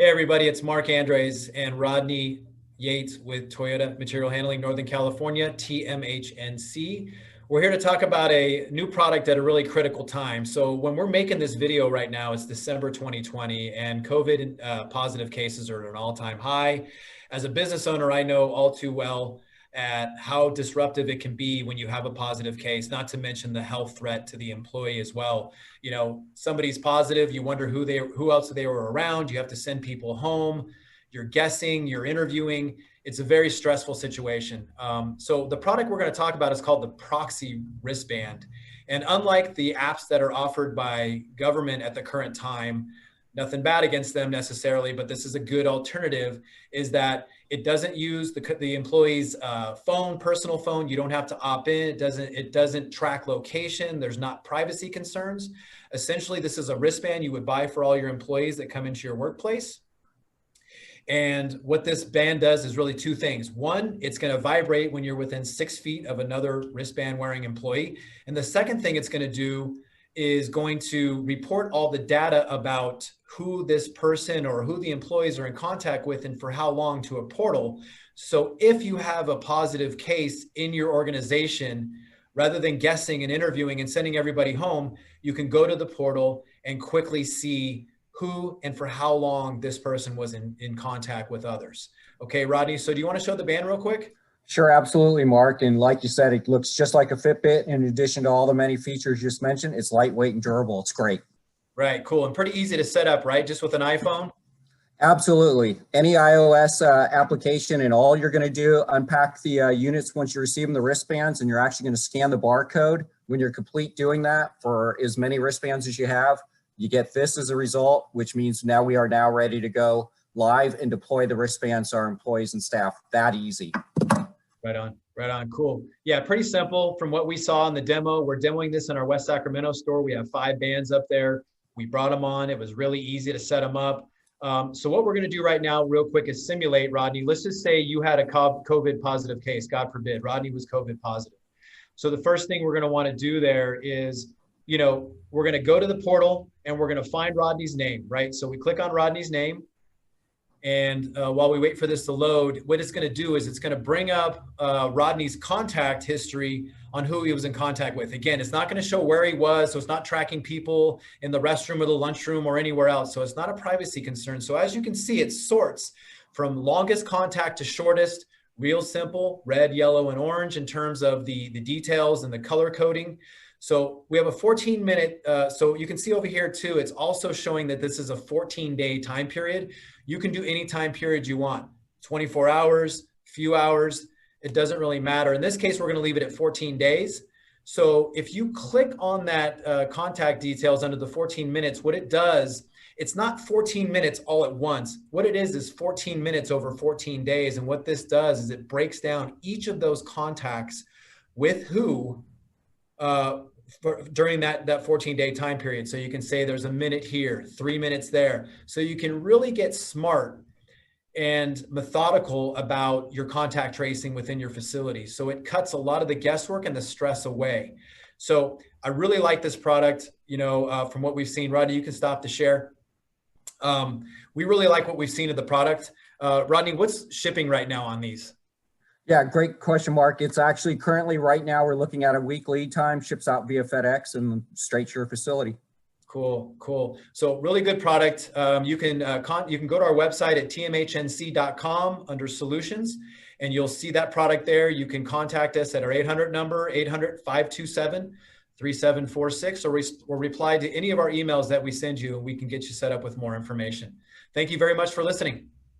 Hey everybody, it's Mark Andres and Rodney Yates with Toyota Material Handling Northern California, TMHNC. We're here to talk about a new product at a really critical time. So when we're making this video right now, it's December 2020 and COVID positive cases are at an all-time high. As a business owner, I know all too well at how disruptive it can be when you have a positive case, not to mention the health threat to the employee as well. You know, somebody's positive, you wonder who else they were around, you have to send people home, you're guessing, you're interviewing. It's a very stressful situation. So the product we're going to talk about is called the Proxy Wristband. And unlike the apps that are offered by government at the current time, nothing bad against them necessarily, but this is a good alternative, is that it doesn't use the employee's personal phone. You don't have to opt in. It doesn't track location. There's not privacy concerns. Essentially, this is a wristband you would buy for all your employees that come into your workplace. And what this band does is really two things. One, it's going to vibrate when you're within 6 feet of another wristband wearing employee. And the second thing it's going to do is going to report all the data about who this person or who the employees are in contact with and for how long to a portal. So if you have a positive case in your organization, rather than guessing and interviewing and sending everybody home, you can go to the portal and quickly see who and for how long this person was in contact with others. Okay, Rodney, so do you want to show the band real quick? Sure, absolutely, Mark. And like you said, it looks just like a Fitbit. In addition to all the many features you just mentioned, it's lightweight and durable. It's great. Right, cool. And pretty easy to set up, right? Just with an iPhone? Absolutely. Any iOS application, and all you're going to do, unpack the units once you receive them, the wristbands, and you're actually going to scan the barcode. When you're complete doing that for as many wristbands as you have, you get this as a result, which means now we are now ready to go live and deploy the wristbands to our employees and staff. That easy. Right on, cool. Yeah, pretty simple from what we saw in the demo. We're demoing this in our West Sacramento store. We have 5 bands up there. We brought them on. It was really easy to set them up. So what we're going to do right now real quick is simulate, Rodney. Let's just say you had a COVID positive case, God forbid. Rodney was COVID positive. So the first thing we're going to want to do there is, we're going to go to the portal and we're going to find Rodney's name, right? So we click on Rodney's name. And while we wait for this to load, what it's going to do is it's going to bring up Rodney's contact history on who he was in contact with. Again, it's not going to show where he was, so it's not tracking people in the restroom or the lunchroom or anywhere else. So it's not a privacy concern. So as you can see, it sorts from longest contact to shortest, real simple, red, yellow, and orange in terms of the details and the color coding. So we have a 14-minute, so you can see over here too, it's also showing that this is a 14-day time period. You can do any time period you want, 24 hours, few hours, it doesn't really matter. In this case, we're going to leave it at 14 days. So if you click on that contact details under the 14 minutes, what it does, it's not 14 minutes all at once. What it is 14 minutes over 14 days. And what this does is it breaks down each of those contacts with who during that 14-day time period. So you can say there's a minute here, 3 minutes there. So you can really get smart and methodical about your contact tracing within your facility. So it cuts a lot of the guesswork and the stress away. So I really like this product, from what we've seen. Rodney, you can stop the share. We really like what we've seen of the product. Rodney, what's shipping right now on these? Yeah, great question, Mark. It's actually currently right now we're looking at a week lead time, ships out via FedEx and straight to your facility. Cool. So really good product. You can go to our website at tmhnc.com under solutions, and you'll see that product there. You can contact us at our 800 number, 800-527-3746, or reply to any of our emails that we send you, and we can get you set up with more information. Thank you very much for listening.